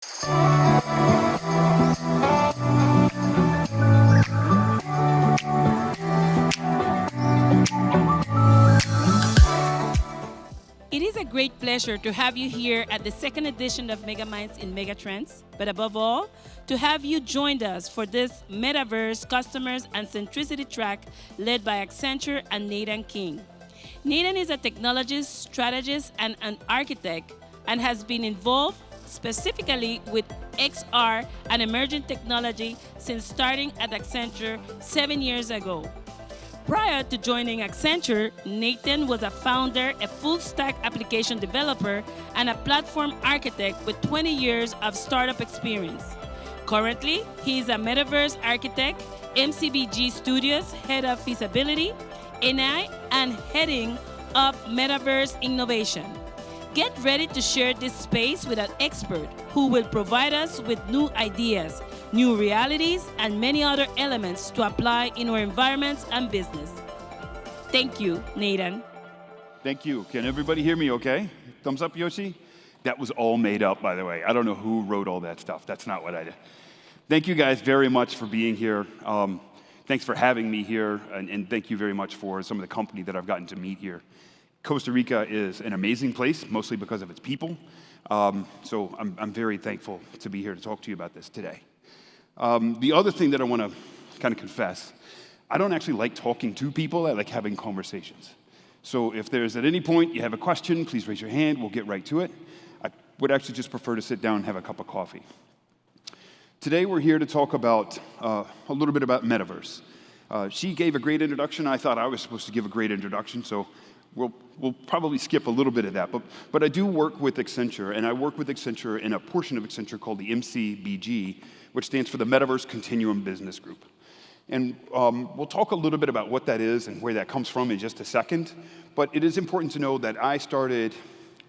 It is a great pleasure to have you here at the second edition of Mega Minds in Megatrends, but above all, to have you joined us for this Metaverse Customers and Centricity track led by Accenture and Nathan King. Nathan is a technologist, strategist, and an architect, and has been involved specifically with XR and emerging technology since starting at Accenture 7 years ago. Prior to joining Accenture, Nathan was a founder, a full-stack application developer, and a platform architect with 20 years of startup experience. Currently, he is a metaverse architect, MCBG Studios head of feasibility, AI, and heading up metaverse innovation. Get ready to share this space with an expert who will provide us with new ideas, new realities, and many other elements to apply in our environments and business. Thank you, Nathan. Thank you. Can everybody hear me okay? Thumbs up, Yoshi? That was all made up, by the way. I don't know who wrote all that stuff. That's not what I did. Thank you guys very much for being here. Thanks for having me here, and thank you very much for some of the company that I've gotten to meet here. Costa Rica is an amazing place, mostly because of its people. So I'm very thankful to be here to talk to you about this today. The other thing that I want to kind of confess, I don't actually like talking to people. I like having conversations. So if there's at any point you have a question, please raise your hand. We'll get right to it. I would actually just prefer to sit down and have a cup of coffee. Today we're here to talk about a little bit about metaverse. She gave a great introduction. I thought I was supposed to give a great introduction, so we'll probably skip a little bit of that. But I do work with Accenture, and I work with Accenture in a portion of Accenture called the MCBG, which stands for the Metaverse Continuum Business Group. And we'll talk a little bit about what that is and where that comes from in just a second. But it is important to know that I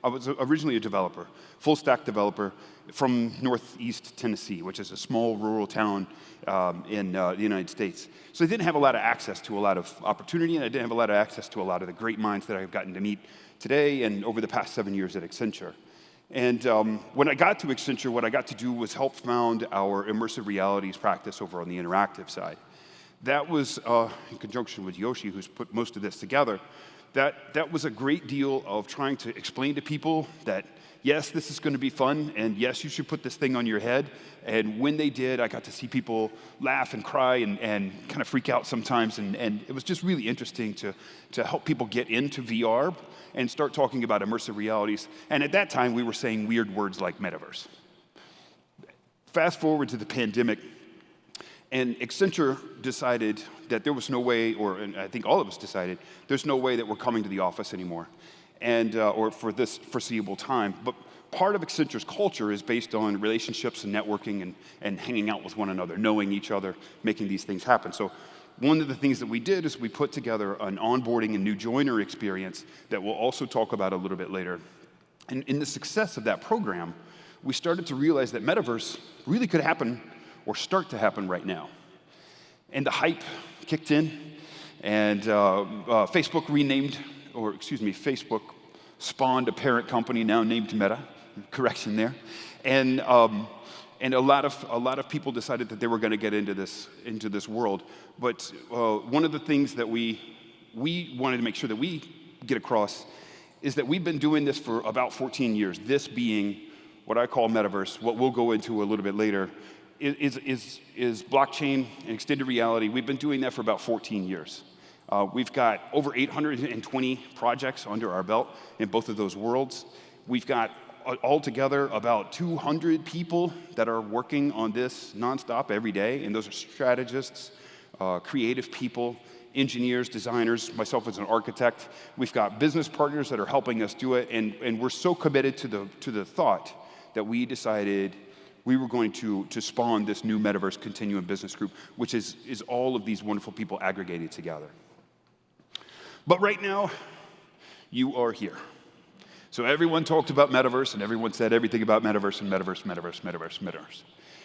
was originally a developer, full stack developer from Northeast Tennessee, which is a small rural town in the United States. So I didn't have a lot of access to a lot of opportunity, and I didn't have a lot of access to a lot of the great minds that I've gotten to meet today and over the past 7 years at Accenture. And when I got to Accenture, what I got to do was help found our immersive realities practice over on the interactive side. That was in conjunction with Yoshi, who's put most of this together. That was a great deal of trying to explain to people that, yes, this is going to be fun, and yes, you should put this thing on your head. And when they did, I got to see people laugh and cry and kind of freak out sometimes. And it was just really interesting to help people get into VR and start talking about immersive realities. And at that time, we were saying weird words like metaverse. Fast forward to the pandemic, and Accenture decided that there was no way, and I think all of us decided, there's no way that we're coming to the office anymore, or for this foreseeable time. But part of Accenture's culture is based on relationships and networking and hanging out with one another, knowing each other, making these things happen. So one of the things that we did is we put together an onboarding and new joiner experience that we'll also talk about a little bit later. And in the success of that program, we started to realize that metaverse really could happen or start to happen right now. And the hype kicked in, and Facebook spawned a parent company now named Meta. Correction there, and a lot of people decided that they were going to get into this world. But one of the things that we wanted to make sure that we get across is that we've been doing this for about 14 years. This being what I call metaverse. What we'll go into a little bit later is blockchain and extended reality. We've been doing that for about 14 years. We've got over 820 projects under our belt in both of those worlds. We've got altogether about 200 people that are working on this nonstop every day, and those are strategists, creative people, engineers, designers, myself as an architect. We've got business partners that are helping us do it, and we're so committed to the thought that we decided we were going to spawn this new Metaverse Continuum Business Group, which is all of these wonderful people aggregated together. But right now, you are here. So everyone talked about metaverse, and everyone said everything about metaverse and metaverse, metaverse, metaverse, metaverse.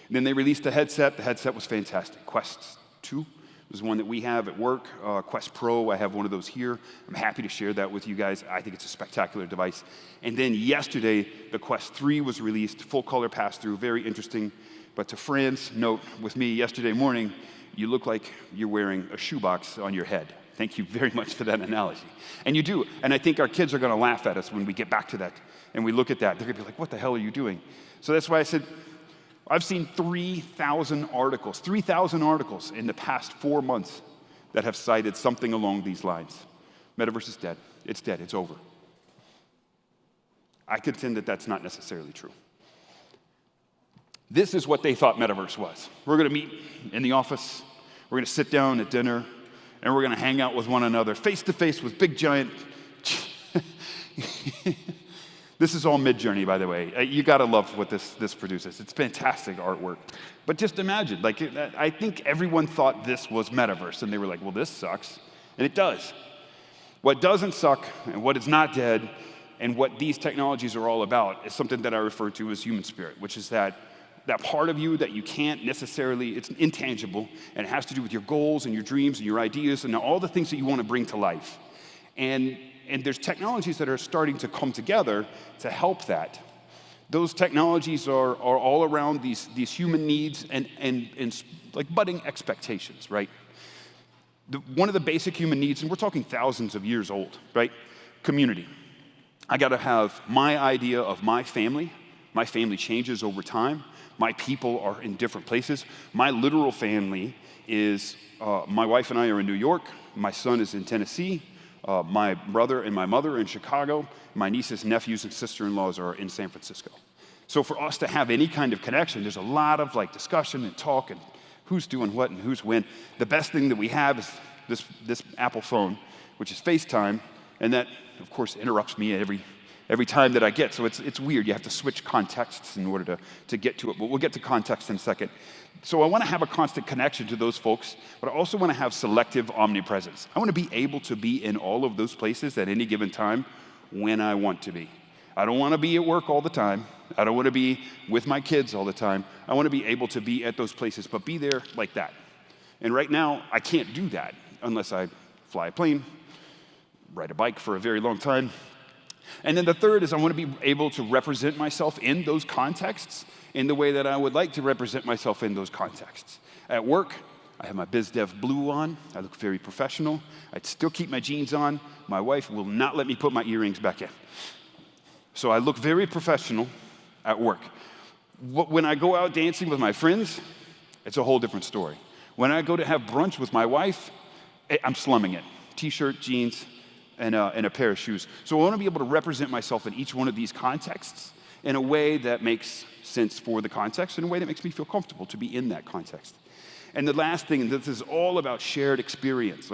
And then they released a headset. The headset was fantastic. Quest 2, There's one that we have at work, Quest Pro. I have one of those here. I'm happy to share that with you guys. I think it's a spectacular device. And then yesterday, the Quest 3 was released, full color pass-through, very interesting. But to Fran's note with me yesterday morning, you look like you're wearing a shoebox on your head. Thank you very much for that analogy. And you do. And I think our kids are going to laugh at us when we get back to that and we look at that. They're going to be like, what the hell are you doing? So that's why I said, I've seen 3,000 articles in the past 4 months that have cited something along these lines. Metaverse is dead. It's dead. It's over. I contend that that's not necessarily true. This is what they thought Metaverse was. We're going to meet in the office. We're going to sit down at dinner, and we're going to hang out with one another, face to face with big giant. This is all Mid-Journey, by the way. You got to love what this produces. It's fantastic artwork. But just imagine, I think everyone thought this was Metaverse, and they were like, well, this sucks. And it does. What doesn't suck, and what is not dead, and what these technologies are all about is something that I refer to as human spirit, which is that part of you that you can't necessarily, it's intangible, and it has to do with your goals and your dreams and your ideas and all the things that you want to bring to life. And there's technologies that are starting to come together to help that. Those technologies are all around these human needs and like budding expectations, right? One of the basic human needs, and we're talking thousands of years old, right? Community. I got to have my idea of my family. My family changes over time. My people are in different places. My literal family is, my wife and I are in New York. My son is in Tennessee. My brother and my mother are in Chicago. My nieces, nephews, and sister-in-laws are in San Francisco. So for us to have any kind of connection, there's a lot of discussion and talk and who's doing what and who's when. The best thing that we have is this Apple phone, which is FaceTime, and that, of course, interrupts me every time that I get. So it's weird. You have to switch contexts in order to get to it. But we'll get to context in a second. So I want to have a constant connection to those folks, but I also want to have selective omnipresence. I want to be able to be in all of those places at any given time when I want to be. I don't want to be at work all the time. I don't want to be with my kids all the time. I want to be able to be at those places, but be there like that. And right now, I can't do that unless I fly a plane, ride a bike for a very long time. And then the third is I want to be able to represent myself in those contexts in the way that I would like to represent myself in those contexts. At work, I have my BizDev blue on. I look very professional. I still keep my jeans on. My wife will not let me put my earrings back in. So I look very professional at work. When I go out dancing with my friends, it's a whole different story. When I go to have brunch with my wife, I'm slumming it. T-shirt, jeans, and a pair of shoes. So I want to be able to represent myself in each one of these contexts in a way that makes sense for the context, in a way that makes me feel comfortable to be in that context. And the last thing, and this is all about shared experience.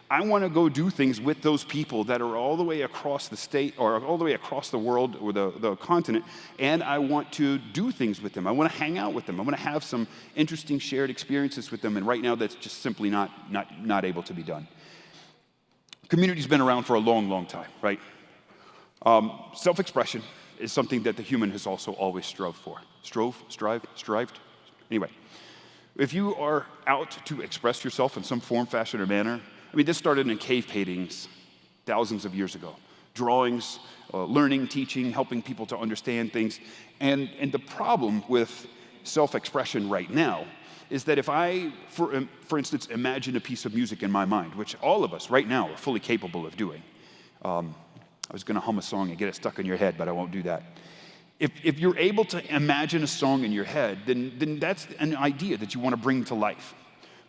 I want to go do things with those people that are all the way across the state or all the way across the world or the continent, and I want to do things with them. I want to hang out with them. I want to have some interesting shared experiences with them, and right now that's just simply not able to be done. Community's been around for a long, long time, right? Self-expression is something that the human has also always strived for. Strived? Anyway, if you are out to express yourself in some form, fashion, or manner, this started in cave paintings thousands of years ago. Drawings, learning, teaching, helping people to understand things. And the problem with self-expression right now is that if I, for instance, imagine a piece of music in my mind, which all of us right now are fully capable of doing. I was going to hum a song and get it stuck in your head, but I won't do that. If you're able to imagine a song in your head, then that's an idea that you want to bring to life.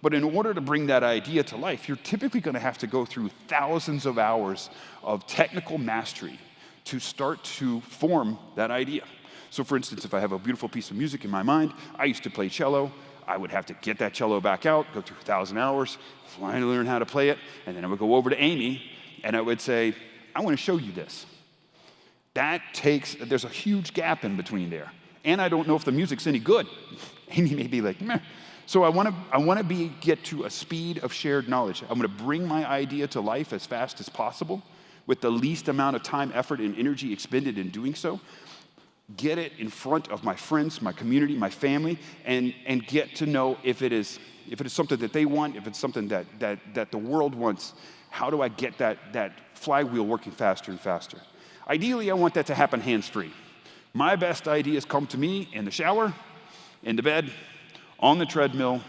But in order to bring that idea to life, you're typically going to have to go through thousands of hours of technical mastery to start to form that idea. So for instance, if I have a beautiful piece of music in my mind, I used to play cello. I would have to get that cello back out, go through 1,000 hours, finally learn how to play it, and then I would go over to Amy, and I would say, I want to show you this. There's a huge gap in between there. And I don't know if the music's any good. Amy may be like, meh. So I want to get to a speed of shared knowledge. I'm going to bring my idea to life as fast as possible with the least amount of time, effort, and energy expended in doing so. get it in front of my friends, my community, my family, and get to know if it is something that they want, if it's something that the world wants. How do I get that flywheel working faster and faster? Ideally, I want that to happen hands-free. My best ideas come to me in the shower, in the bed, on the treadmill,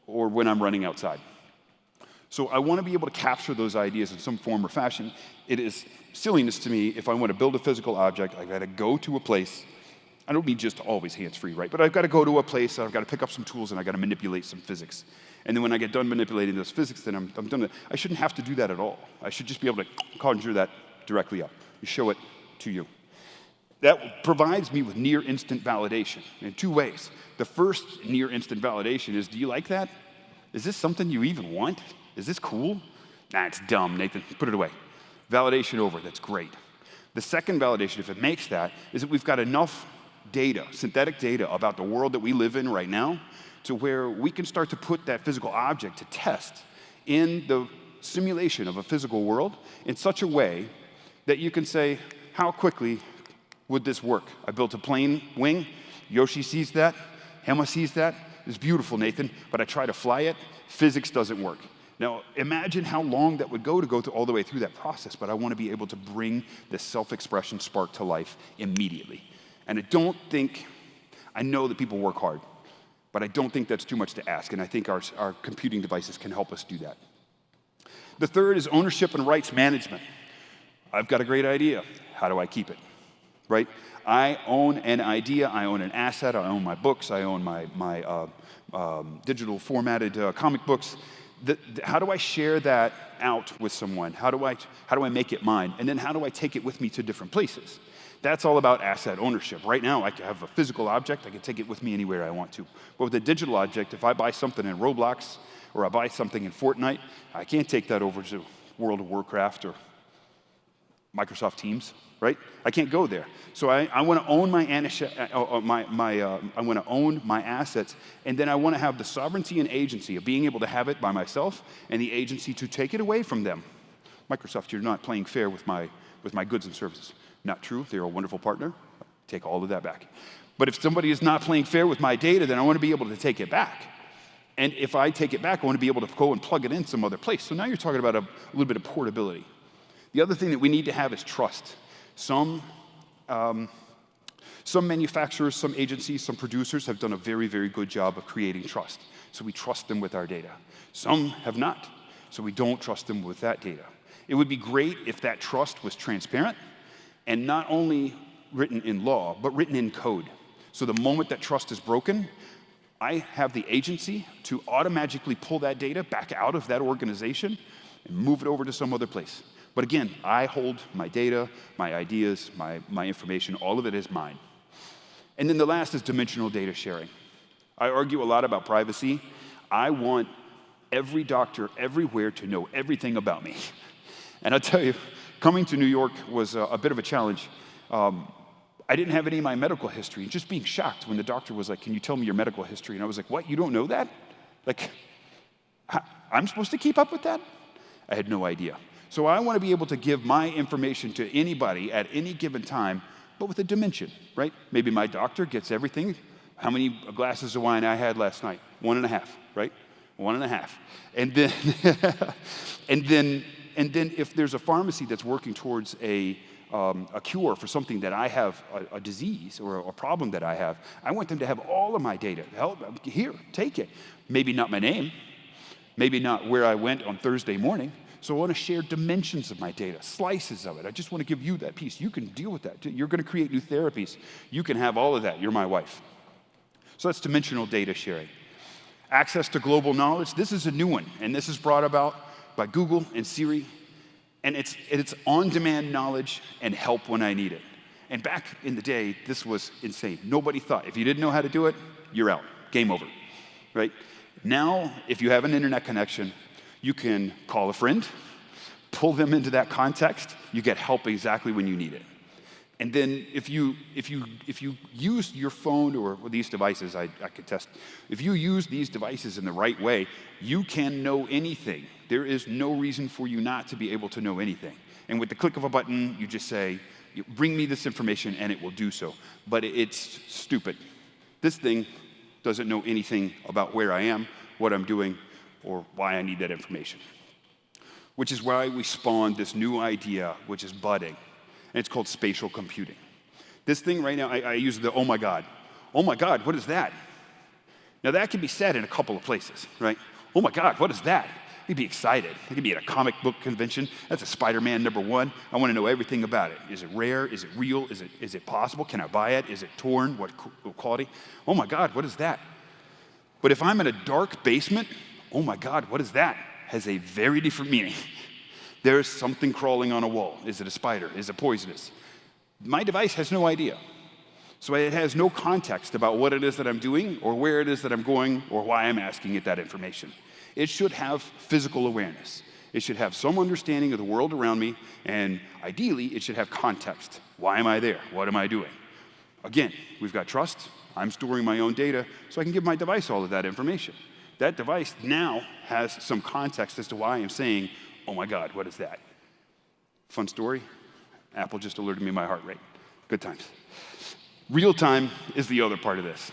or when I'm running outside. So I want to be able to capture those ideas in some form or fashion. It is silliness to me if I want to build a physical object, I've got to go to a place. I don't mean just always hands-free, right? But I've got to go to a place, I've got to pick up some tools, and I've got to manipulate some physics. And then when I get done manipulating those physics, then I'm done. I shouldn't have to do that at all. I should just be able to conjure that directly up and show it to you. That provides me with near instant validation in two ways. The first near instant validation is, do you like that? Is this something you even want? Is this cool? Nah, it's dumb, Nathan. Put it away. Validation over. That's great. The second validation, if it makes that, is that we've got enough data, synthetic data about the world that we live in right now, to where we can start to put that physical object to test in the simulation of a physical world in such a way that you can say, how quickly would this work? I built a plane wing. Yoshi sees that. Hema sees that. It's beautiful, Nathan, but I try to fly it. Physics doesn't work. Now, imagine how long that would go all the way through that process, but I want to be able to bring this self-expression spark to life immediately. And I know that people work hard, but I don't think that's too much to ask, and I think our computing devices can help us do that. The third is ownership and rights management. I've got a great idea. How do I keep it? Right? I own an idea, I own an asset, I own my books, I own my digital formatted comic books. How do I share that out with someone? How do I make it mine? And then how do I take it with me to different places? That's all about asset ownership. Right now, I have a physical object. I can take it with me anywhere I want to. But with a digital object, if I buy something in Roblox or I buy something in Fortnite, I can't take that over to World of Warcraft or Microsoft Teams, right? I can't go there. So I want to own I want to own my assets, and then I want to have the sovereignty and agency of being able to have it by myself and the agency to take it away from them. Microsoft, you're not playing fair with my goods and services. Not true. They're a wonderful partner. Take all of that back. But if somebody is not playing fair with my data, then I want to be able to take it back. And if I take it back, I want to be able to go and plug it in some other place. So now you're talking about a little bit of portability. The other thing that we need to have is trust. Some manufacturers, some agencies, some producers have done a very, very good job of creating trust. So we trust them with our data. Some have not. So we don't trust them with that data. It would be great if that trust was transparent and not only written in law, but written in code. So the moment that trust is broken, I have the agency to automatically pull that data back out of that organization and move it over to some other place. But again, I hold my data, my ideas, my information, all of it is mine. And then the last is dimensional data sharing. I argue a lot about privacy. I want every doctor everywhere to know everything about me. And I'll tell you, coming to New York was a bit of a challenge. I didn't have any of my medical history. Just being shocked when the doctor was like, "Can you tell me your medical history?" And I was like, "What? You don't know that? Like, I'm supposed to keep up with that?" I had no idea. So I want to be able to give my information to anybody at any given time, but with a dimension, right? Maybe my doctor gets everything. How many glasses of wine I had last night? 1.5, right? 1.5. And then, and then if there's a pharmacy that's working towards a cure for something that I have, a disease or a problem that I have, I want them to have all of my data. Here, take it. Maybe not my name, maybe not where I went on Thursday morning. So I want to share dimensions of my data, slices of it. I just want to give you that piece. You can deal with that. You're going to create new therapies. You can have all of that. You're my wife. So that's dimensional data sharing. Access to global knowledge. This is a new one, and this is brought about by Google and Siri. And it's on-demand knowledge and help when I need it. And back in the day, this was insane. Nobody thought, if you didn't know how to do it, you're out. Game over, right? Now, if you have an internet connection, you can call a friend, pull them into that context, you get help exactly when you need it. And then if you use your phone or these devices, I could test, if you use these devices in the right way, you can know anything. There is no reason for you not to be able to know anything. And with the click of a button, you just say, You bring me this information and it will do so. But it's stupid. This thing doesn't know anything about where I am, what I'm doing, or why I need that information. Which is why we spawned this new idea, which is budding, and it's called spatial computing. This thing right now, I use the oh my God. Oh my God, what is that? Now that can be said in a couple of places, right? Oh my God, what is that? You'd be excited. It could be at a comic book convention. That's a Spider-Man #1. I want to know everything about it. Is it rare? Is it real? Is it possible? Can I buy it? Is it torn? What quality? Oh my God, what is that? But if I'm in a dark basement, oh my God, what is that? Has a very different meaning. There's something crawling on a wall. Is it a spider? Is it poisonous? My device has no idea. So it has no context about what it is that I'm doing or where it is that I'm going or why I'm asking it that information. It should have physical awareness. It should have some understanding of the world around me, and ideally, it should have context. Why am I there? What am I doing? Again, we've got trust. I'm storing my own data, so I can give my device all of that information. That device now has some context as to why I'm saying, oh my God, what is that? Fun story. Apple just alerted me of my heart rate. Good times. Real time is the other part of this.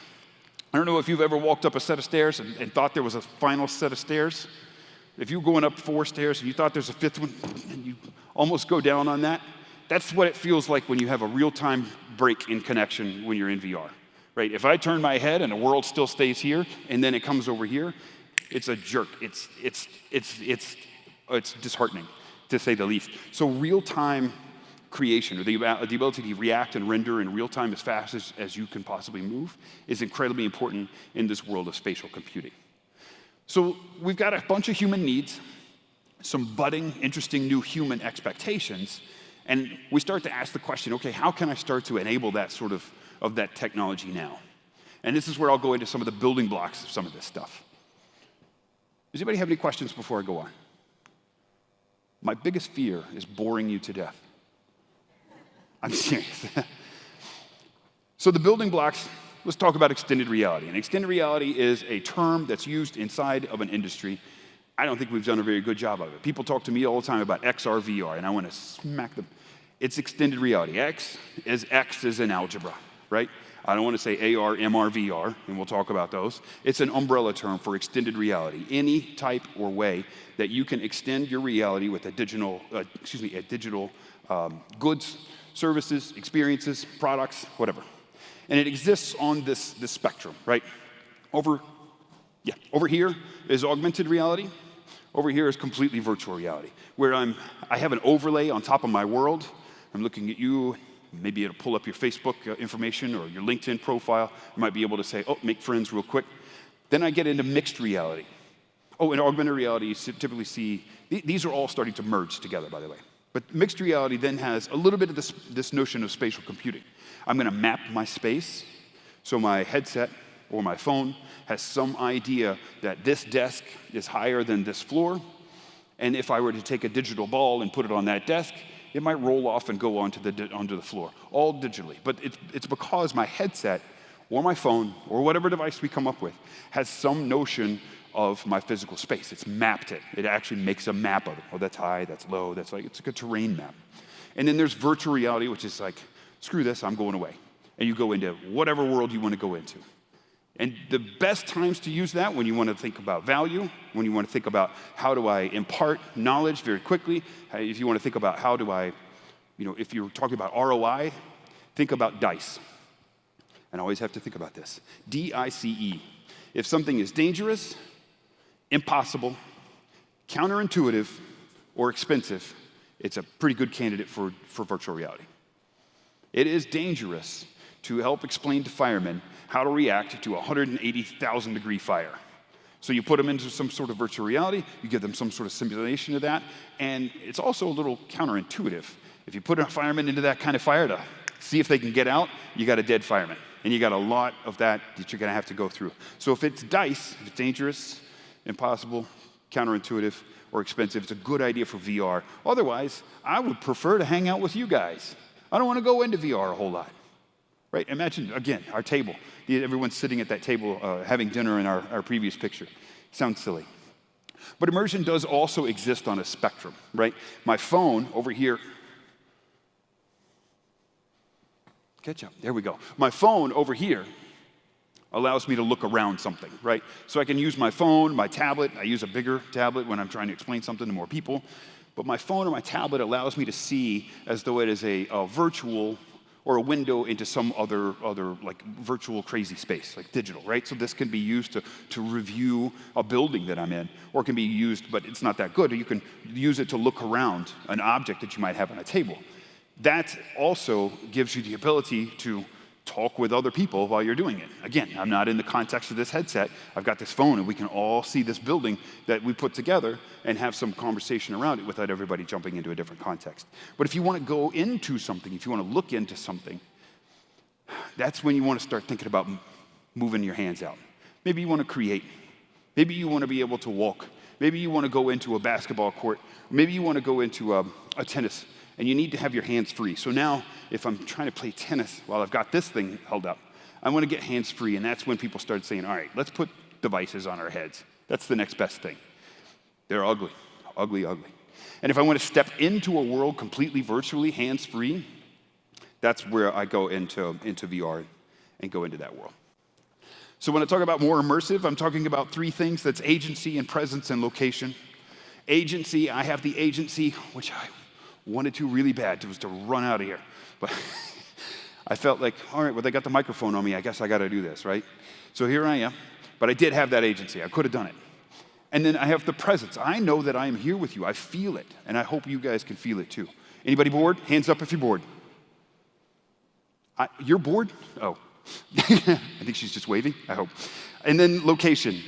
I don't know if you've ever walked up a set of stairs and thought there was a final set of stairs. If you're going up 4 stairs and you thought there's a 5th one and you almost go down on that, that's what it feels like when you have a real-time break in connection when you're in VR, right? If I turn my head and the world still stays here and then it comes over here, it's a jerk. It's disheartening, to say the least. So real-time creation, or the ability to react and render in real time as fast as you can possibly move, is incredibly important in this world of spatial computing. So we've got a bunch of human needs, some budding, interesting new human expectations, and we start to ask the question, okay, how can I start to enable that sort of that technology now? And this is where I'll go into some of the building blocks of some of this stuff. Does anybody have any questions before I go on? My biggest fear is boring you to death. I'm serious. So the building blocks, let's talk about extended reality. And extended reality is a term that's used inside of an industry. I don't think we've done a very good job of it. People talk to me all the time about XR, VR, and I want to smack them. It's extended reality. X is in algebra, right? I don't want to say AR, MR, VR, and we'll talk about those. It's an umbrella term for extended reality. Any type or way that you can extend your reality with a digital goods, services, experiences, products, whatever. And it exists on this spectrum, right? Over here is augmented reality. Over here is completely virtual reality, where I have an overlay on top of my world. I'm looking at you. Maybe it'll pull up your Facebook information or your LinkedIn profile. I might be able to say, oh, make friends real quick. Then I get into mixed reality. Oh, in augmented reality, you typically see, these are all starting to merge together, by the way. But mixed reality then has a little bit of this notion of spatial computing. I'm going to map my space, so my headset or my phone has some idea that this desk is higher than this floor, and if I were to take a digital ball and put it on that desk, it might roll off and go onto the floor, all digitally. But it's because my headset or my phone or whatever device we come up with has some notion of my physical space. It's mapped it. It actually makes a map of it. Oh, that's high, that's low, it's like a terrain map. And then there's virtual reality, which is like, screw this, I'm going away. And you go into whatever world you want to go into. And the best times to use that when you want to think about value, when you want to think about how do I impart knowledge very quickly, if you want to think about how do I, if you're talking about ROI, think about DICE. And I always have to think about this. DICE. If something is dangerous, impossible, counterintuitive, or expensive, it's a pretty good candidate for virtual reality. It is dangerous to help explain to firemen how to react to a 180,000 degree fire. So you put them into some sort of virtual reality, you give them some sort of simulation of that, and it's also a little counterintuitive. If you put a fireman into that kind of fire to see if they can get out, you got a dead fireman. And you got a lot of that you're gonna have to go through. So if it's DICE, if it's dangerous, impossible, counterintuitive, or expensive, it's a good idea for VR. Otherwise, I would prefer to hang out with you guys. I don't wanna go into VR a whole lot. Right, imagine, again, our table. Everyone's sitting at that table having dinner in our previous picture. Sounds silly. But immersion does also exist on a spectrum, right? My phone over here, Catch up. There we go. My phone over here allows me to look around something, right? So I can use my phone, my tablet. I use a bigger tablet when I'm trying to explain something to more people. But my phone or my tablet allows me to see as though it is a virtual or a window into some other like virtual crazy space, like digital, right? So this can be used to review a building that I'm in, or it can be used, but it's not that good. You can use it to look around an object that you might have on a table. That also gives you the ability to talk with other people while you're doing it. Again, I'm not in the context of this headset. I've got this phone, and we can all see this building that we put together and have some conversation around it without everybody jumping into a different context. But if you want to go into something, if you want to look into something, that's when you want to start thinking about moving your hands out. Maybe you want to create. Maybe you want to be able to walk. Maybe you want to go into a basketball court. Maybe you want to go into a tennis, and you need to have your hands free. So now, if I'm trying to play tennis while I've got this thing held up, I want to get hands free, and that's when people start saying, all right, let's put devices on our heads. That's the next best thing. They're ugly, ugly, ugly. And if I want to step into a world completely virtually, hands-free, that's where I go into VR and go into that world. So when I talk about more immersive, I'm talking about three things. That's agency and presence and location. Agency, I have the agency, which I wanted to really bad, was to run out of here. But I felt like, all right, well, they got the microphone on me. I guess I got to do this, right? So here I am. But I did have that agency. I could have done it. And then I have the presence. I know that I am here with you. I feel it. And I hope you guys can feel it too. Anybody bored? Hands up if you're bored. You're bored? Oh. I think she's just waving. I hope. And then location.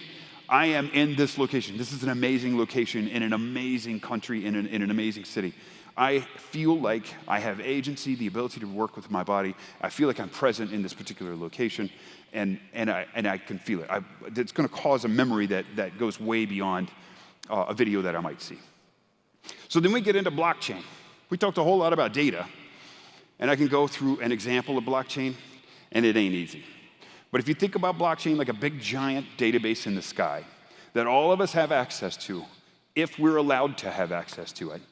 I am in this location. This is an amazing location in an amazing country, in an amazing city. I feel like I have agency, the ability to work with my body. I feel like I'm present in this particular location, and I can feel it. It's going to cause a memory that goes way beyond a video that I might see. So then we get into blockchain. We talked a whole lot about data, and I can go through an example of blockchain, and it ain't easy. But if you think about blockchain like a big, giant database in the sky that all of us have access to, if we're allowed to have access to it,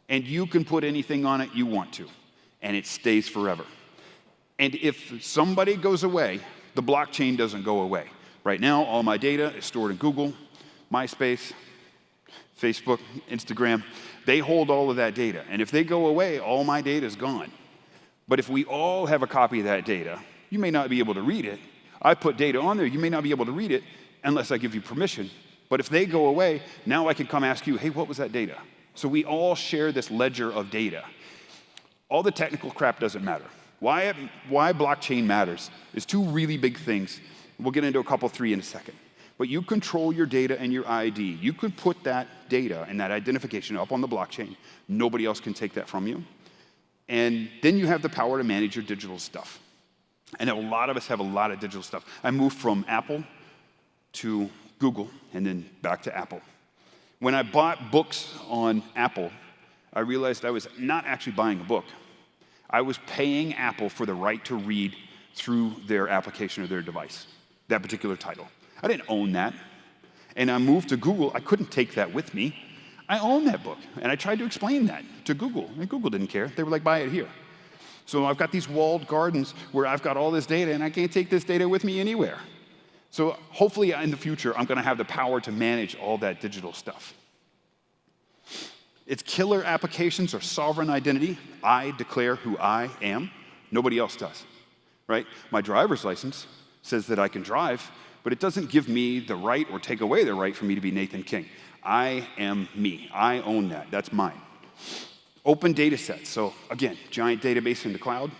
and you can put anything on it you want to, and it stays forever. And if somebody goes away, the blockchain doesn't go away. Right now, all my data is stored in Google, MySpace, Facebook, Instagram. They hold all of that data. And if they go away, all my data is gone. But if we all have a copy of that data, you may not be able to read it. I put data on there, you may not be able to read it unless I give you permission. But if they go away, now I can come ask you, hey, what was that data? So we all share this ledger of data. All the technical crap doesn't matter. Why blockchain matters is two really big things. We'll get into a couple, three in a second. But you control your data and your ID. You can put that data and that identification up on the blockchain. Nobody else can take that from you. And then you have the power to manage your digital stuff. And a lot of us have a lot of digital stuff. I moved from Apple to Google and then back to Apple. When I bought books on Apple, I realized I was not actually buying a book. I was paying Apple for the right to read through their application or their device, that particular title. I didn't own that. And I moved to Google. I couldn't take that with me. I own that book. And I tried to explain that to Google. And Google didn't care. They were like, buy it here. So I've got these walled gardens where I've got all this data, and I can't take this data with me anywhere. So hopefully in the future, I'm going to have the power to manage all that digital stuff. Its killer applications are sovereign identity. I declare who I am. Nobody else does, right? My driver's license says that I can drive, but it doesn't give me the right or take away the right for me to be Nathan King. I am me. I own that. That's mine. Open data sets. So again, giant database in the cloud.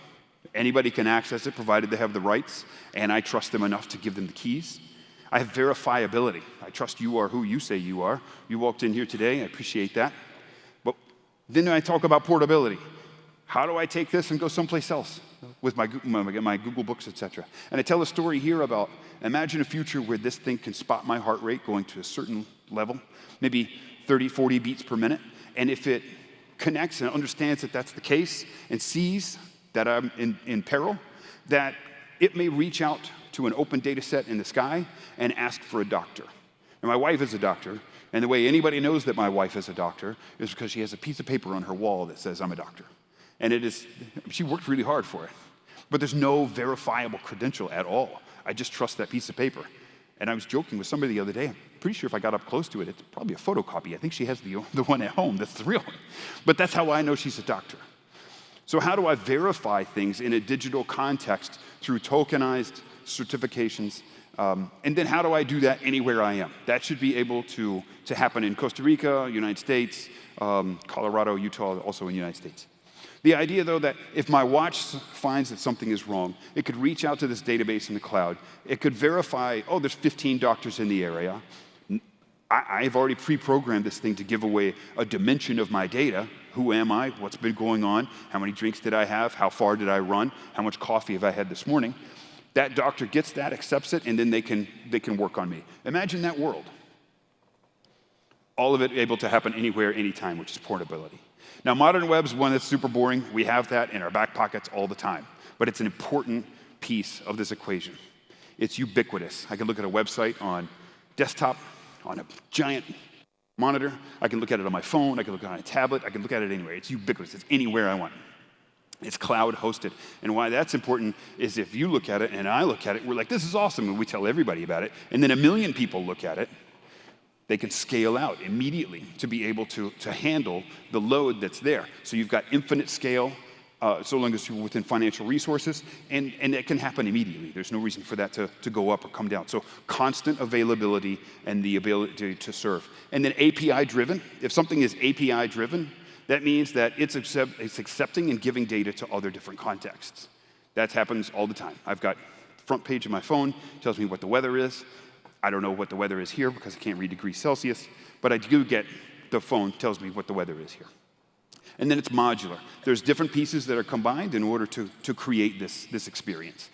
Anybody can access it provided they have the rights, and I trust them enough to give them the keys. I have verifiability. I trust you are who you say you are. You walked in here today. I appreciate that. But then I talk about portability. How do I take this and go someplace else with my Google Books, etc.? And I tell a story here about, imagine a future where this thing can spot my heart rate going to a certain level, maybe 30, 40 beats per minute. And if it connects and understands that that's the case and sees that I'm in peril, that it may reach out to an open data set in the sky and ask for a doctor. And my wife is a doctor, and the way anybody knows that my wife is a doctor is because she has a piece of paper on her wall that says I'm a doctor. And she worked really hard for it. but there's no verifiable credential at all. I just trust that piece of paper. And I was joking with somebody the other day. I'm pretty sure if I got up close to it, it's probably a photocopy. I think she has the one at home. That's the real one. But that's how I know she's a doctor. So how do I verify things in a digital context through tokenized certifications? And then how do I do that anywhere I am? That should be able to happen in Costa Rica, United States, Colorado, Utah, also in the United States. The idea, though, that if my watch finds that something is wrong, it could reach out to this database in the cloud. It could verify, oh, there's 15 doctors in the area. I've already pre-programmed this thing to give away a dimension of my data. Who am I? What's been going on? How many drinks did I have? How far did I run? How much coffee have I had this morning? That doctor gets that, accepts it, and then they can work on me. Imagine that world. All of it able to happen anywhere, anytime, which is portability. Now, modern web's one that's super boring. We have that in our back pockets all the time. But it's an important piece of this equation. It's ubiquitous. I can look at a website on desktop, on a giant monitor. I can look at it on my phone. I can look at it on a tablet. I can look at it anywhere. It's ubiquitous. It's anywhere I want. It's cloud hosted. And why that's important is if you look at it and I look at it, we're like, this is awesome, and we tell everybody about it. And then 1 million people look at it. They can scale out immediately to be able to handle the load that's there. So you've got infinite scale, so long as you're within financial resources, and it can happen immediately. There's no reason for that to go up or come down. So constant availability and the ability to serve. And then API-driven. If something is API-driven, that means that it's accepting and giving data to other different contexts. That happens all the time. I've got front page of my phone, tells me what the weather is. I don't know what the weather is here because I can't read degrees Celsius, but I do get the phone tells me what the weather is here. And then it's modular. There's different pieces that are combined in order to create this experience.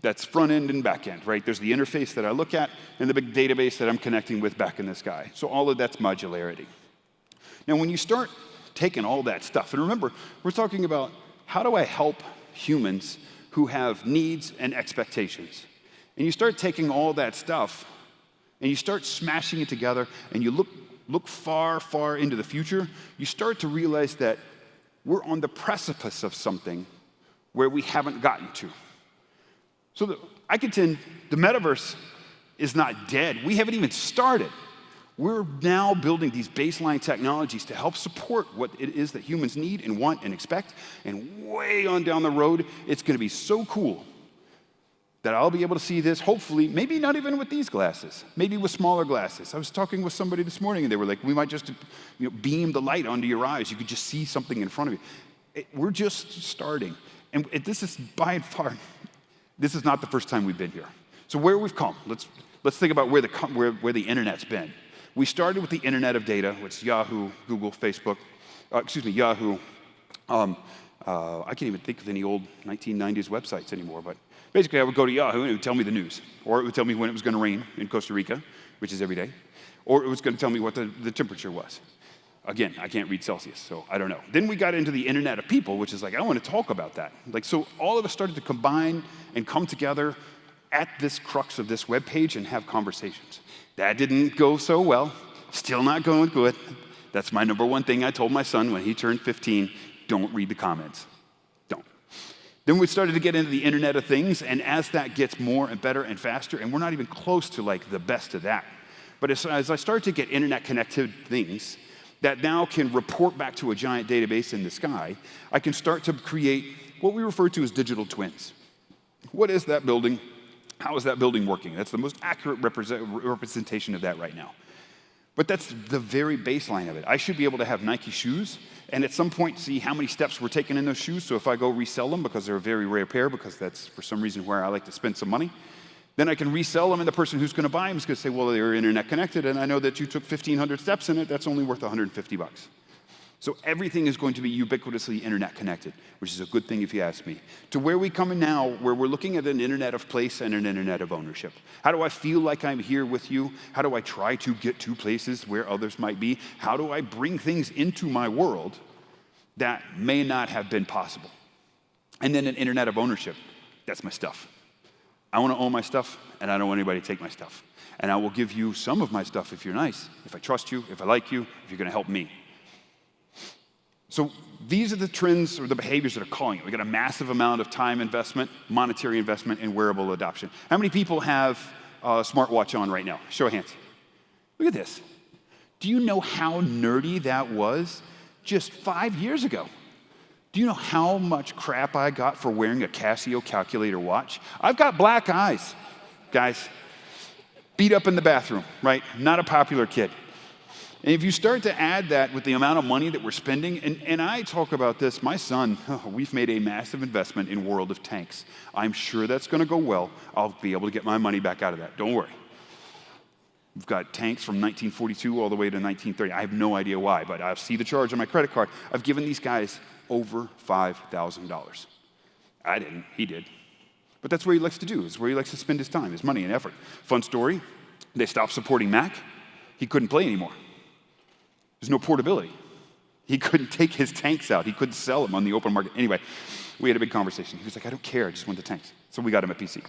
That's front end and back end, right? There's the interface that I look at and the big database that I'm connecting with back in the sky. So all of that's modularity. Now, when you start taking all that stuff, and remember, we're talking about how do I help humans who have needs and expectations? And you start taking all that stuff and you start smashing it together, and you look far, far into the future, you start to realize that we're on the precipice of something where we haven't gotten to. So I contend the metaverse is not dead. We haven't even started. We're now building these baseline technologies to help support what it is that humans need and want and expect, and way on down the road, it's going to be so cool that I'll be able to see this, hopefully, maybe not even with these glasses, maybe with smaller glasses. I was talking with somebody this morning, and they were like, we might just beam the light onto your eyes. You could just see something in front of you. We're just starting. And this is, by far, this is not the first time we've been here. So where we've come, let's think about where the internet's been. We started with the internet of data, which is Yahoo, Google, Facebook, Yahoo. I can't even think of any old 1990s websites anymore, but basically, I would go to Yahoo, and it would tell me the news. Or it would tell me when it was going to rain in Costa Rica, which is every day. Or it was going to tell me what the temperature was. Again, I can't read Celsius, so I don't know. Then we got into the internet of people, which is like, I want to talk about that. So all of us started to combine and come together at this crux of this web page and have conversations. That didn't go so well. Still not going good. That's my number one thing I told my son when he turned 15. Don't read the comments. Don't. Then we started to get into the Internet of Things, and as that gets more and better and faster, and we're not even close to like the best of that, but as I start to get internet-connected things that now can report back to a giant database in the sky, I can start to create what we refer to as digital twins. What is that building? How is that building working? That's the most accurate representation of that right now. But that's the very baseline of it. I should be able to have Nike shoes and at some point see how many steps were taken in those shoes. So if I go resell them because they're a very rare pair, because that's for some reason where I like to spend some money, then I can resell them, and the person who's going to buy them is going to say, well, they're internet connected, and I know that you took 1,500 steps in it. That's only worth $150. So everything is going to be ubiquitously internet connected, which is a good thing if you ask me. To where we come in now, where we're looking at an internet of place and an internet of ownership. How do I feel like I'm here with you? How do I try to get to places where others might be? How do I bring things into my world that may not have been possible? And then an internet of ownership. That's my stuff. I want to own my stuff, and I don't want anybody to take my stuff. And I will give you some of my stuff if you're nice, if I trust you, if I like you, if you're going to help me. So these are the trends or the behaviors that are calling it. We got a massive amount of time investment, monetary investment, and wearable adoption. How many people have a smartwatch on right now? Show of hands. Look at this. Do you know how nerdy that was just 5 years ago? Do you know how much crap I got for wearing a Casio calculator watch? I've got black eyes, guys. Beat up in the bathroom, right? Not a popular kid. And if you start to add that with the amount of money that we're spending, and I talk about this, my son, we've made a massive investment in World of Tanks. I'm sure that's going to go well. I'll be able to get my money back out of that. Don't worry. We've got tanks from 1942 all the way to 1930. I have no idea why, but I see the charge on my credit card. I've given these guys over $5,000. I didn't, he did. But that's what he likes to do. It's where he likes to spend his time, his money, and effort. Fun story, they stopped supporting Mac. He couldn't play anymore. There's no portability. He couldn't take his tanks out. He couldn't sell them on the open market. Anyway, we had a big conversation. He was like, I don't care, I just want the tanks. So we got him a PC.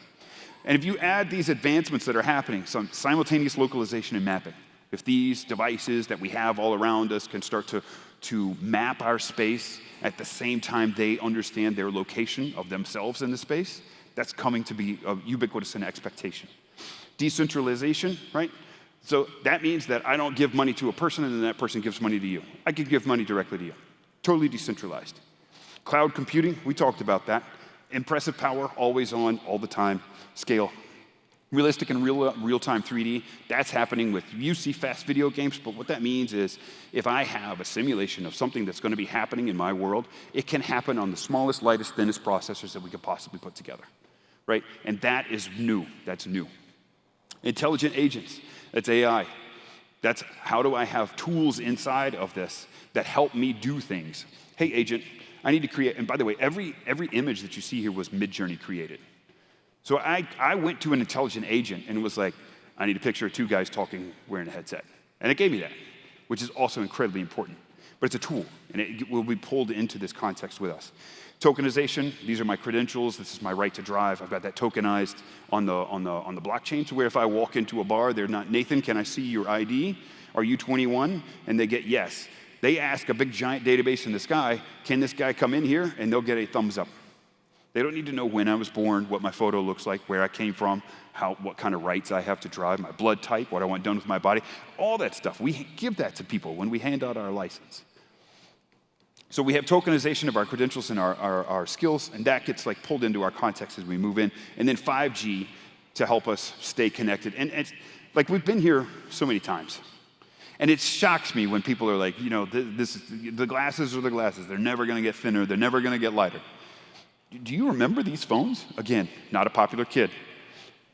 And if you add these advancements that are happening, some simultaneous localization and mapping, if these devices that we have all around us can start to map our space at the same time they understand their location of themselves in the space, that's coming to be ubiquitous in expectation. Decentralization, right? So that means that I don't give money to a person and then that person gives money to you. I can give money directly to you. Totally decentralized. Cloud computing, we talked about that. Impressive power, always on, all the time. Scale. Realistic and real-time 3D, that's happening with UC fast video games, but what that means is if I have a simulation of something that's going to be happening in my world, it can happen on the smallest, lightest, thinnest processors that we could possibly put together, right? And that is new. That's new. Intelligent agents, that's AI. That's how do I have tools inside of this that help me do things. Hey, agent, I need to create, and by the way, every image that you see here was Midjourney created. So I went to an intelligent agent and was like, I need a picture of two guys talking wearing a headset. And it gave me that, which is also incredibly important. But it's a tool, and it will be pulled into this context with us. Tokenization, these are my credentials, this is my right to drive. I've got that tokenized on the blockchain to where if I walk into a bar, they're not, Nathan, can I see your ID? Are you 21? And they get yes. They ask a big giant database in the sky, can this guy come in here? And they'll get a thumbs up. They don't need to know when I was born, what my photo looks like, where I came from, what kind of rights I have to drive, my blood type, what I want done with my body, all that stuff. We give that to people when we hand out our license. So we have tokenization of our credentials and our skills, and that gets like pulled into our context as we move in. And then 5G to help us stay connected. And it's like we've been here so many times. And it shocks me when people are like, the glasses are the glasses. They're never going to get thinner. They're never going to get lighter. Do you remember these phones? Again, not a popular kid.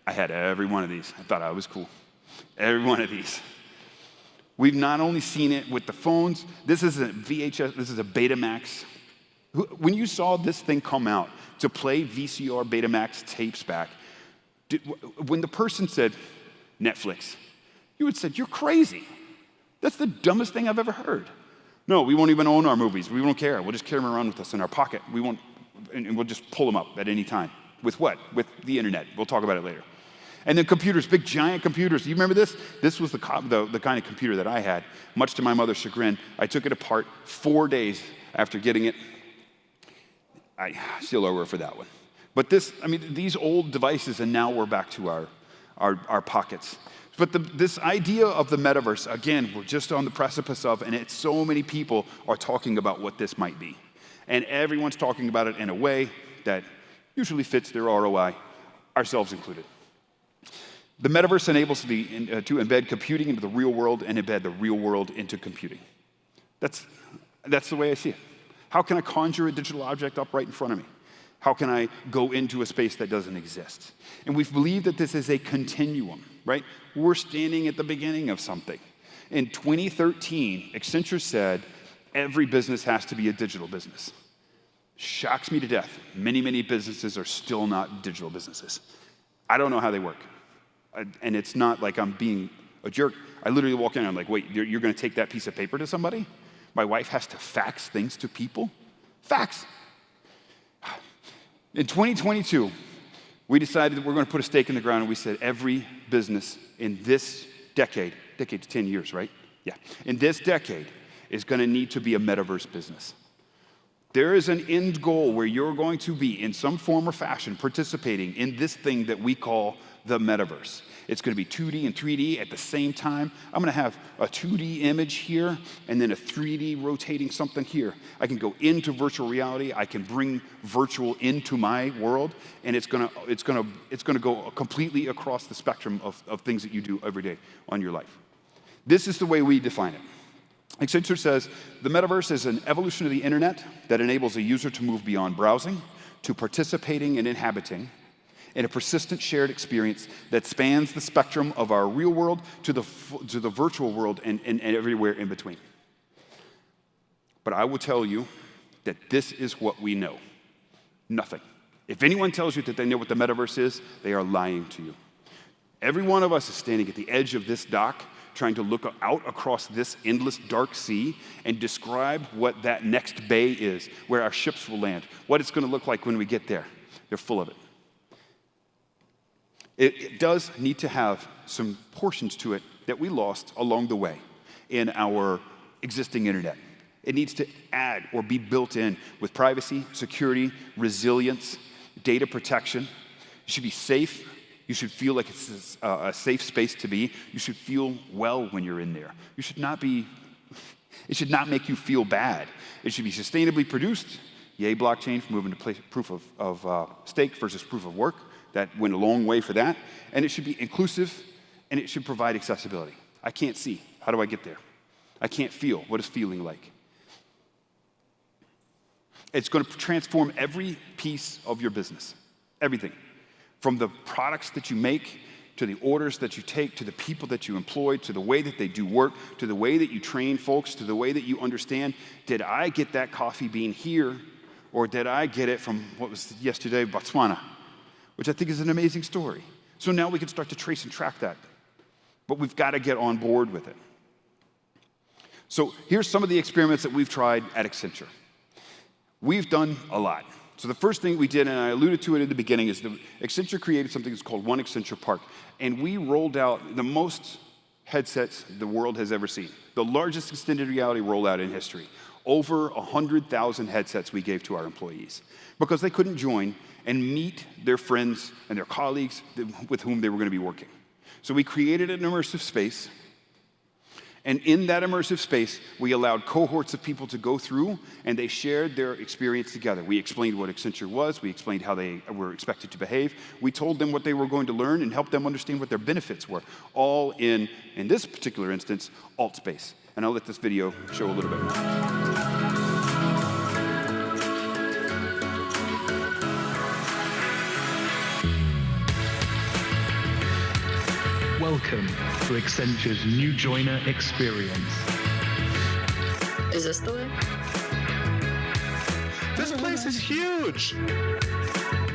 I had every one of these. I thought I was cool. Every one of these. We've not only seen it with the phones. This is a VHS. This is a Betamax. When you saw this thing come out to play VCR Betamax tapes back, when the person said Netflix, you would have said, you're crazy. That's the dumbest thing I've ever heard. No, we won't even own our movies. We won't care. We'll just carry them around with us in our pocket. And we'll just pull them up at any time. With what? With the internet. We'll talk about it later. And then computers, big giant computers. Do you remember this? This was the kind of computer that I had. Much to my mother's chagrin, I took it apart 4 days after getting it. I still owe her for that one. But these old devices, and now we're back to our pockets. But this idea of the metaverse, again, we're just on the precipice of, and so many people are talking about what this might be. And everyone's talking about it in a way that usually fits their ROI, ourselves included. The metaverse enables to embed computing into the real world and embed the real world into computing. That's the way I see it. How can I conjure a digital object up right in front of me? How can I go into a space that doesn't exist? And we believe that this is a continuum, right? We're standing at the beginning of something. In 2013, Accenture said, every business has to be a digital business. Shocks me to death. Many, many businesses are still not digital businesses. I don't know how they work. And it's not like I'm being a jerk. I literally walk in and I'm like, wait, you're going to take that piece of paper to somebody? My wife has to fax things to people? Fax. In 2022, we decided that we're going to put a stake in the ground, and we said every business in this decade to 10 years, right? Yeah. In this decade is going to need to be a metaverse business. There is an end goal where you're going to be, in some form or fashion, participating in this thing that we call the metaverse. It's going to be 2D and 3D at the same time. I'm going to have a 2D image here and then a 3D rotating something here. I can go into virtual reality. I can bring virtual into my world, and it's going to go completely across the spectrum of things that you do every day on your life. This is the way we define it. Accenture says the metaverse is an evolution of the internet that enables a user to move beyond browsing to participating and inhabiting in a persistent shared experience that spans the spectrum of our real world to the virtual world and everywhere in between. But I will tell you that this is what we know. Nothing. If anyone tells you that they know what the metaverse is, they are lying to you. Every one of us is standing at the edge of this dock trying to look out across this endless dark sea and describe what that next bay is, where our ships will land, what it's going to look like when we get there. They're full of it. It does need to have some portions to it that we lost along the way in our existing internet. It needs to add or be built in with privacy, security, resilience, data protection. It should be safe. You should feel like it's a safe space to be. You should feel well when you're in there. It should not make you feel bad. It should be sustainably produced. Yay, blockchain for moving to proof of stake versus proof of work. That went a long way for that. And it should be inclusive, and it should provide accessibility. I can't see. How do I get there? I can't feel. What is feeling like? It's going to transform every piece of your business. Everything. From the products that you make, to the orders that you take, to the people that you employ, to the way that they do work, to the way that you train folks, to the way that you understand, did I get that coffee bean here, or did I get it from, what was yesterday, Botswana? Which I think is an amazing story. So now we can start to trace and track that. But we've got to get on board with it. So here's some of the experiments that we've tried at Accenture. We've done a lot. So the first thing we did, and I alluded to it in the beginning, is that Accenture created something that's called One Accenture Park. And we rolled out the most headsets the world has ever seen. The largest extended reality rollout in history. Over 100,000 headsets we gave to our employees because they couldn't join and meet their friends and their colleagues with whom they were going to be working. So we created an immersive space. And in that immersive space, we allowed cohorts of people to go through, and they shared their experience together. We explained what Accenture was. We explained how they were expected to behave. We told them what they were going to learn and helped them understand what their benefits were, all in this particular instance, alt space. And I'll let this video show a little bit more. Welcome to Accenture's new joiner experience. Is this the way? This place is huge.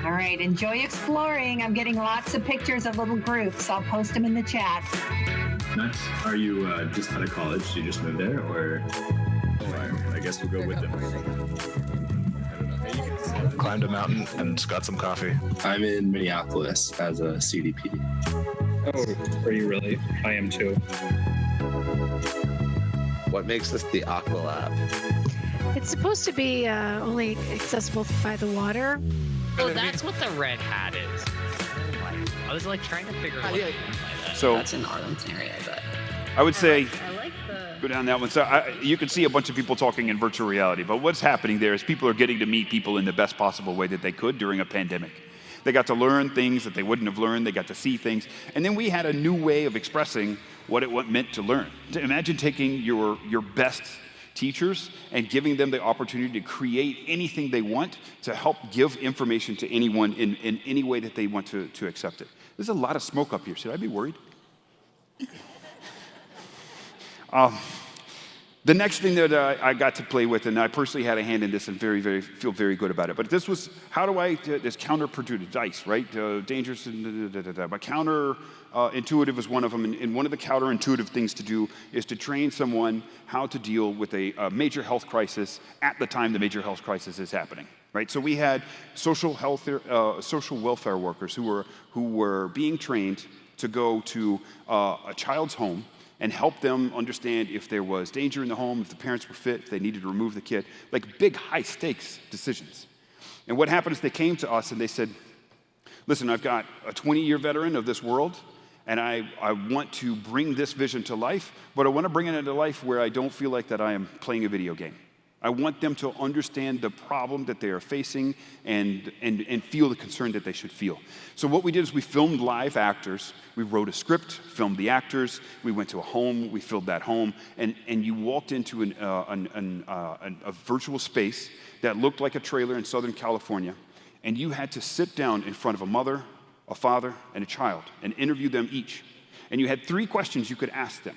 All right, enjoy exploring. I'm getting lots of pictures of little groups. I'll post them in the chat. Nice. Are you just out of college? You just moved there, or? I guess we'll go with them. Climbed a mountain and got some coffee. I'm in Minneapolis as a CDP. Oh, are you really? I am too. What makes this the Aqua Lab? It's supposed to be only accessible by the water. Oh, that's what the red hat is. I was like trying to figure out what I meant by that. So That's in Arlington area, but I would say I like the go down that one. So you can see a bunch of people talking in virtual reality, but what's happening there is people are getting to meet people in the best possible way that they could during a pandemic. They got to learn things that they wouldn't have learned. They got to see things. And then we had a new way of expressing what it meant to learn. Imagine taking your best teachers and giving them the opportunity to create anything they want to help give information to anyone in any way that they want to accept it. There's a lot of smoke up here. Should I be worried? The next thing that I got to play with, and I personally had a hand in this and feel very good about it, but this was, how do I, this counterintuitive, dice, right? Dangerous, but counterintuitive is one of them, and one of the counterintuitive things to do is to train someone how to deal with a major health crisis at the time the major health crisis is happening, right? So we had social welfare workers who were being trained to go to a child's home and help them understand if there was danger in the home, if the parents were fit, if they needed to remove the kid, like big, high-stakes decisions. And what happened is they came to us and they said, listen, I've got a 20-year veteran of this world, and I want to bring this vision to life, but I want to bring it into life where I don't feel like that I am playing a video game. I want them to understand the problem that they are facing and feel the concern that they should feel. So what we did is we filmed live actors. We wrote a script, filmed the actors. We went to a home. We filled that home. And you walked into a virtual space that looked like a trailer in Southern California. And you had to sit down in front of a mother, a father, and a child and interview them each. And you had 3 questions you could ask them.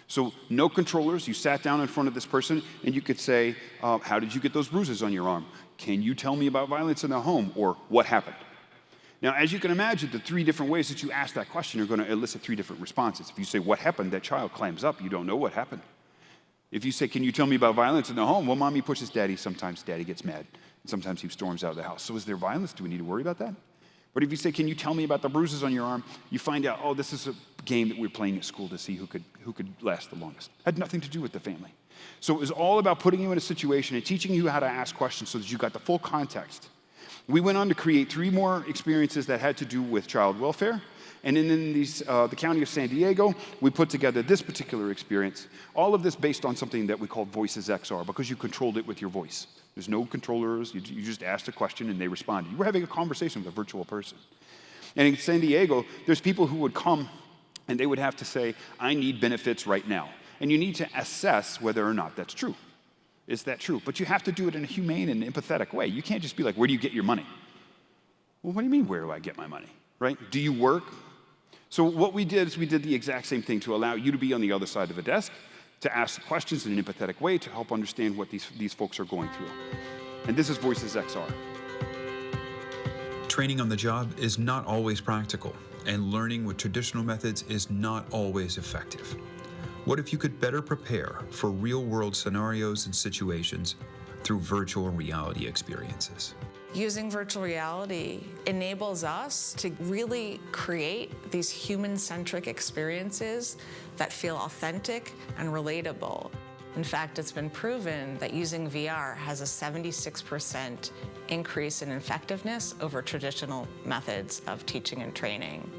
So no controllers, you sat down in front of this person and you could say, how did you get those bruises on your arm? Can you tell me about violence in the home? Or what happened? Now, as you can imagine, the 3 different ways that you ask that question are going to elicit 3 different responses. If you say, what happened? That child climbs up. You don't know what happened. If you say, can you tell me about violence in the home? Well, mommy pushes daddy. Sometimes daddy gets mad. And sometimes he storms out of the house. So is there violence? Do we need to worry about that? But if you say, can you tell me about the bruises on your arm? You find out, oh, this is a game that we're playing at school to see who could last the longest. Had nothing to do with the family. So it was all about putting you in a situation and teaching you how to ask questions so that you got the full context. We went on to create 3 more experiences that had to do with child welfare. And then in the county of San Diego, we put together this particular experience. All of this based on something that we called Voices XR, because you controlled it with your voice. There's no controllers. You just asked a question and they responded. You were having a conversation with a virtual person. And in San Diego, there's people who would come and they would have to say, I need benefits right now. And you need to assess whether or not that's true. Is that true? But you have to do it in a humane and empathetic way. You can't just be like, where do you get your money? Well, what do you mean, where do I get my money? Right? Do you work? So what we did is we did the exact same thing to allow you to be on the other side of a desk, to ask questions in an empathetic way to help understand what these folks are going through. And this is Voices XR. Training on the job is not always practical, and learning with traditional methods is not always effective. What if you could better prepare for real-world scenarios and situations through virtual reality experiences? Using virtual reality enables us to really create these human-centric experiences that feel authentic and relatable. In fact, it's been proven that using VR has a 76% increase in effectiveness over traditional methods of teaching and training.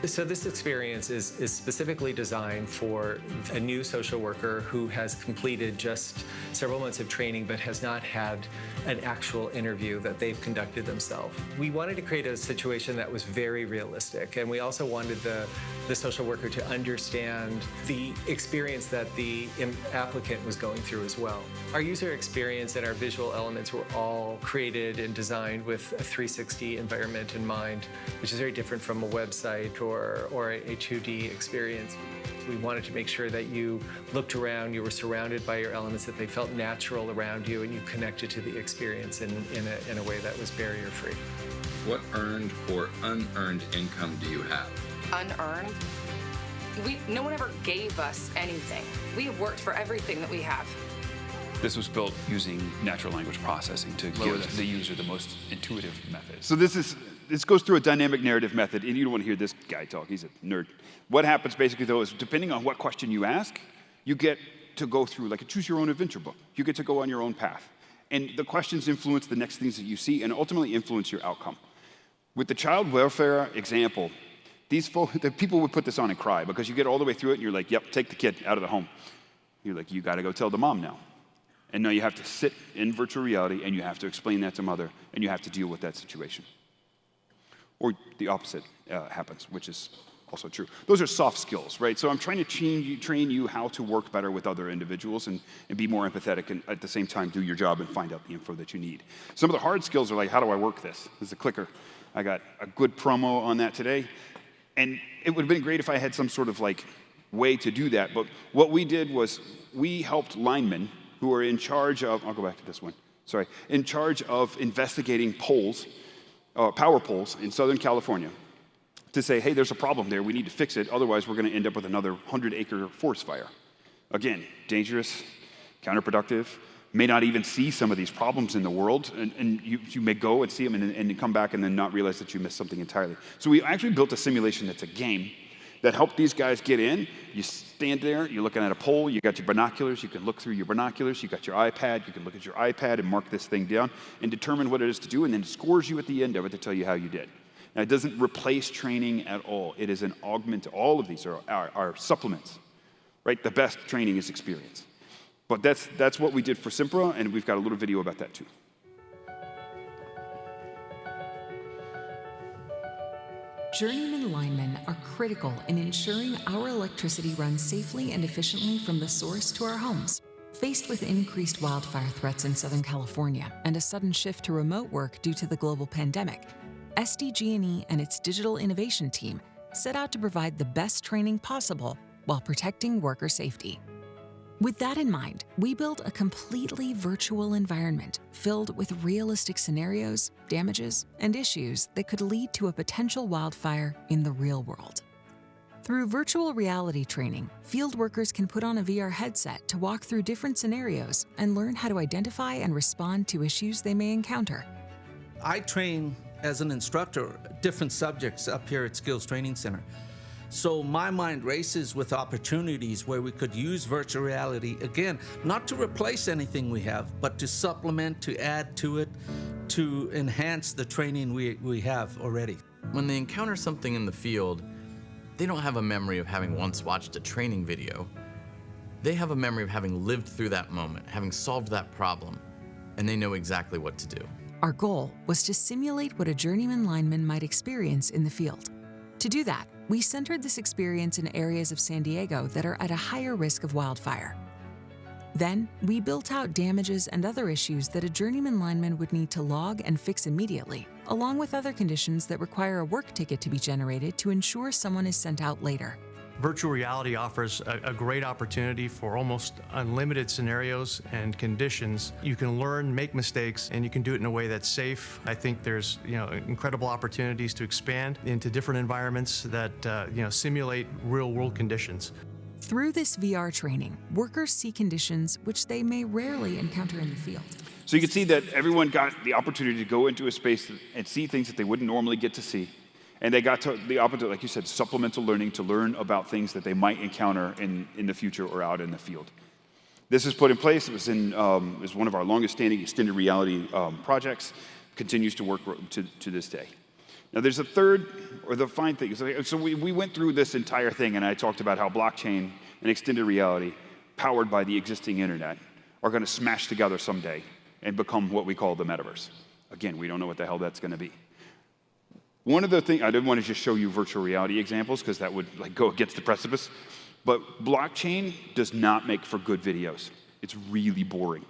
So this experience is specifically designed for a new social worker who has completed just several months of training but has not had an actual interview that they've conducted themselves. We wanted to create a situation that was very realistic, and we also wanted the social worker to understand the experience that the applicant was going through as well. Our user experience and our visual elements were all created and designed with a 360 environment in mind, which is very different from a website or a 2D experience. We wanted to make sure that you looked around, you were surrounded by your elements, that they felt natural around you, and you connected to the experience in a way that was barrier-free. What earned or unearned income do you have? Unearned? No one ever gave us anything. We have worked for everything that we have. This was built using natural language processing to give the user the most intuitive method. So this goes through a dynamic narrative method, and you don't want to hear this guy talk. He's a nerd. What happens basically, though, is depending on what question you ask, you get to go through like a choose-your-own-adventure book. You get to go on your own path. And the questions influence the next things that you see and ultimately influence your outcome. With the child welfare example, the people would put this on and cry because you get all the way through it and you're like, yep, take the kid out of the home. You're like, you got to go tell the mom now. And now you have to sit in virtual reality and you have to explain that to mother and you have to deal with that situation. Or the opposite happens, which is also true. Those are soft skills, right? So I'm trying to train you how to work better with other individuals and be more empathetic and at the same time do your job and find out the info that you need. Some of the hard skills are like, how do I work this? This is a clicker. I got a good promo on that today. And it would have been great if I had some sort of like way to do that. But what we did was we helped linemen who are in charge of, I'll go back to this one, sorry, in charge of investigating poles, power poles in Southern California to say, hey, there's a problem there, we need to fix it, otherwise we're gonna end up with another 100-acre forest fire. Again, dangerous, counterproductive, may not even see some of these problems in the world, and you may go and see them and come back and then not realize that you missed something entirely. So we actually built a simulation that's a game that helped these guys get in. You stand there, you're looking at a pole, you got your binoculars, you can look through your binoculars, you got your iPad, you can look at your iPad and mark this thing down and determine what it is to do, and then it scores you at the end of it to tell you how you did. Now, it doesn't replace training at all. It is an augment. All of these are supplements, right? The best training is experience. But that's what we did for Simpra, and we've got a little video about that too. Journeyman linemen are critical in ensuring our electricity runs safely and efficiently from the source to our homes. Faced with increased wildfire threats in Southern California and a sudden shift to remote work due to the global pandemic, SDG&E and its digital innovation team set out to provide the best training possible while protecting worker safety. With that in mind, we built a completely virtual environment filled with realistic scenarios, damages, and issues that could lead to a potential wildfire in the real world. Through virtual reality training, field workers can put on a VR headset to walk through different scenarios and learn how to identify and respond to issues they may encounter. I train as an instructor different subjects up here at Skills Training Center. So my mind races with opportunities where we could use virtual reality, again, not to replace anything we have, but to supplement, to add to it, to enhance the training we have already. When they encounter something in the field, they don't have a memory of having once watched a training video. They have a memory of having lived through that moment, having solved that problem, and they know exactly what to do. Our goal was to simulate what a journeyman lineman might experience in the field. To do that, we centered this experience in areas of San Diego that are at a higher risk of wildfire. Then, we built out damages and other issues that a journeyman lineman would need to log and fix immediately, along with other conditions that require a work ticket to be generated to ensure someone is sent out later. Virtual reality offers a great opportunity for almost unlimited scenarios and conditions. You can learn, make mistakes, and you can do it in a way that's safe. I think there's incredible opportunities to expand into different environments that simulate real-world conditions. Through this VR training, workers see conditions which they may rarely encounter in the field. So you can see that everyone got the opportunity to go into a space and see things that they wouldn't normally get to see. And they got to the opportunity, like you said, supplemental learning to learn about things that they might encounter in the future or out in the field. This was put in place. It was one of our longest-standing extended reality projects. Continues to work to this day. Now, there's a third, or the fine thing. So we went through this entire thing, and I talked about how blockchain and extended reality, powered by the existing internet, are going to smash together someday and become what we call the metaverse. Again, we don't know what the hell that's going to be. One of the things, I didn't want to just show you virtual reality examples because that would go against the precipice, but blockchain does not make for good videos. It's really boring.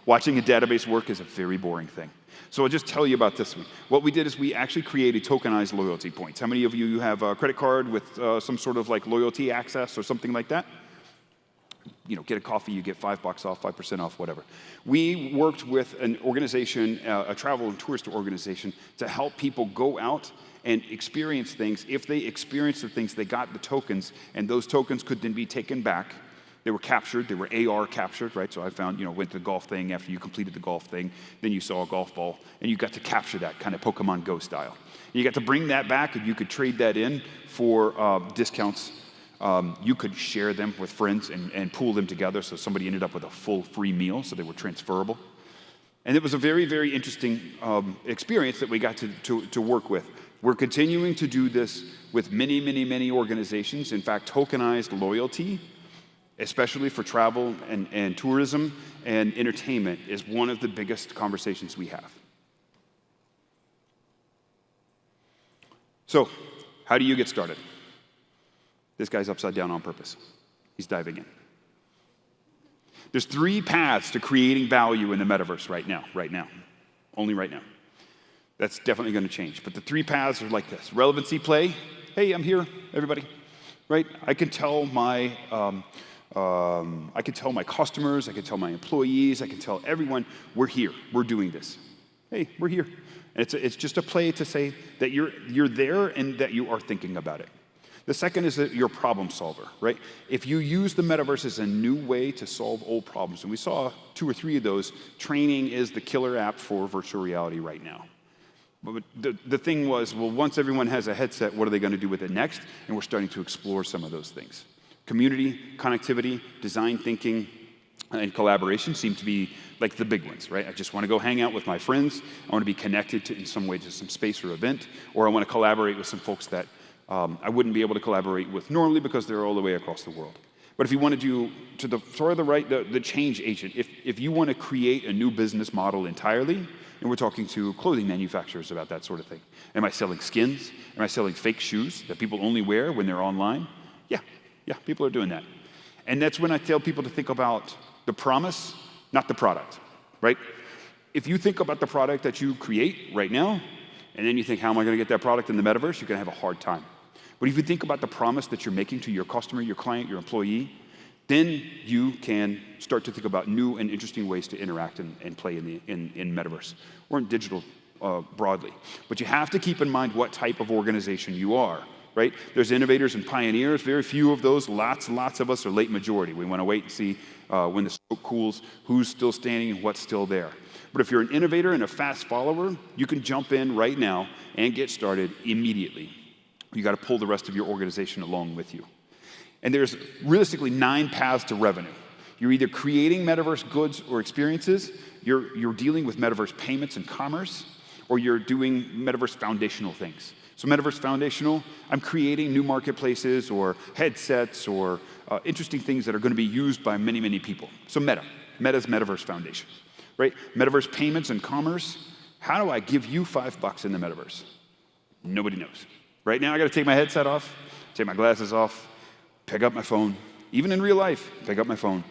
Watching a database work is a very boring thing. So I'll just tell you about this one. What we did is we actually created tokenized loyalty points. How many of you have a credit card with some sort of loyalty access or something like that? Get a coffee, you get $5 off, 5% off, whatever. We worked with an organization, a travel and tourist organization, to help people go out and experience things. If they experienced the things, they got the tokens, and those tokens could then be taken back. They were captured, they were AR captured, right? So I found, went to the golf thing after you completed the golf thing, then you saw a golf ball, and you got to capture that kind of Pokemon Go style. You got to bring that back, and you could trade that in for discounts. You could share them with friends and pool them together, so somebody ended up with a full free meal, so they were transferable. And it was a very, very interesting experience that we got to work with. We're continuing to do this with many, many, many organizations. In fact, tokenized loyalty, especially for travel and tourism and entertainment, is one of the biggest conversations we have. So, how do you get started? This guy's upside down on purpose. He's diving in. There's 3 paths to creating value in the metaverse right now. Only right now. That's definitely going to change. But the 3 paths are like this. Relevancy play. Hey, I'm here, everybody. Right? I can tell my customers, I can tell my employees, I can tell everyone, we're here, we're doing this. Hey, we're here. And it's just a play to say that you're there and that you are thinking about it. The second is that you're a problem solver, right? If you use the metaverse as a new way to solve old problems, and we saw 2 or 3 of those, training is the killer app for virtual reality right now. But the thing was, well, once everyone has a headset, what are they going to do with it next? And we're starting to explore some of those things. Community, connectivity, design thinking, and collaboration seem to be like the big ones, right? I just want to go hang out with my friends. I want to be connected to, in some way, to some space or event, or I want to collaborate with some folks that I wouldn't be able to collaborate with normally because they're all the way across the world. But if you want to do, to the far the right, the change agent, if you want to create a new business model entirely, and we're talking to clothing manufacturers about that sort of thing. Am I selling skins? Am I selling fake shoes that people only wear when they're online? Yeah, people are doing that. And that's when I tell people to think about the promise, not the product, right? If you think about the product that you create right now, and then you think, how am I going to get that product in the metaverse? You're going to have a hard time. But if you think about the promise that you're making to your customer, your client, your employee, then you can start to think about new and interesting ways to interact and play in metaverse or in digital broadly. But you have to keep in mind what type of organization you are, right? There's innovators and pioneers, very few of those. Lots of us are late majority. We want to wait and see when the smoke cools, who's still standing and what's still there. But if you're an innovator and a fast follower, you can jump in right now and get started immediately. You got to pull the rest of your organization along with you. And there's realistically 9 paths to revenue. You're either creating metaverse goods or experiences, you're dealing with metaverse payments and commerce, or you're doing metaverse foundational things. So metaverse foundational, I'm creating new marketplaces or headsets or interesting things that are going to be used by many, many people. So Meta's metaverse foundation, right? Metaverse payments and commerce, how do I give you $5 in the metaverse? Nobody knows. Right now I got to take my headset off, take my glasses off, pick up my phone, even in real life, pick up my phone,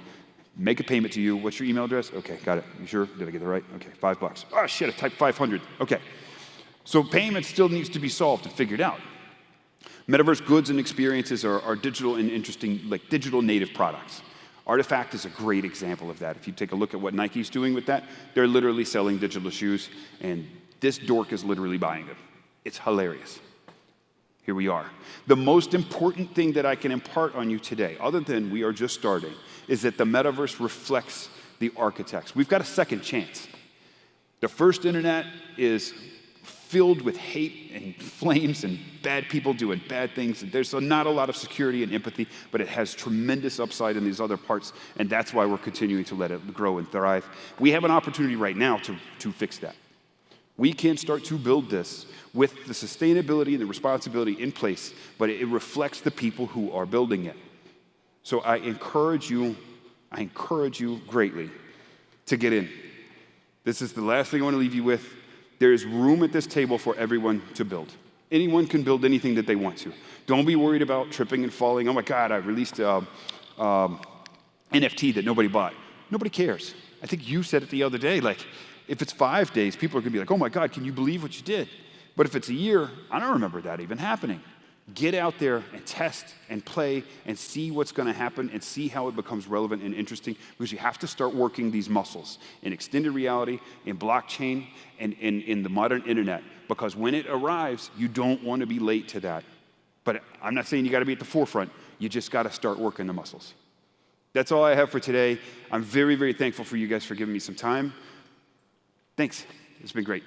make a payment to you. What's your email address? Okay, got it. You sure? Did I get it right? Okay, $5. Oh shit, I typed 500. Okay. So payment still needs to be solved and figured out. Metaverse goods and experiences are digital and interesting, like digital native products. Artifact is a great example of that. If you take a look at what Nike's doing with that, they're literally selling digital shoes, and this dork is literally buying them. It's hilarious. Here we are. The most important thing that I can impart on you today, other than we are just starting, is that the metaverse reflects the architects. We've got a second chance. The first internet is filled with hate and flames and bad people doing bad things. There's not a lot of security and empathy, but it has tremendous upside in these other parts, and that's why we're continuing to let it grow and thrive. We have an opportunity right now to fix that. We can start to build this with the sustainability and the responsibility in place, but it reflects the people who are building it. So I encourage you greatly to get in. This is the last thing I want to leave you with. There is room at this table for everyone to build. Anyone can build anything that they want to. Don't be worried about tripping and falling. Oh my God, I released NFT that nobody bought. Nobody cares. I think you said it the other day, like, if it's 5 days, people are going to be like, oh my God, can you believe what you did? But if it's a year, I don't remember that even happening. Get out there and test and play and see what's going to happen and see how it becomes relevant and interesting, because you have to start working these muscles in extended reality, in blockchain, and in the modern internet, because when it arrives, you don't want to be late to that. But I'm not saying you got to be at the forefront. You just got to start working the muscles. That's all I have for today. I'm very, very thankful for you guys for giving me some time. Thanks. It's been great.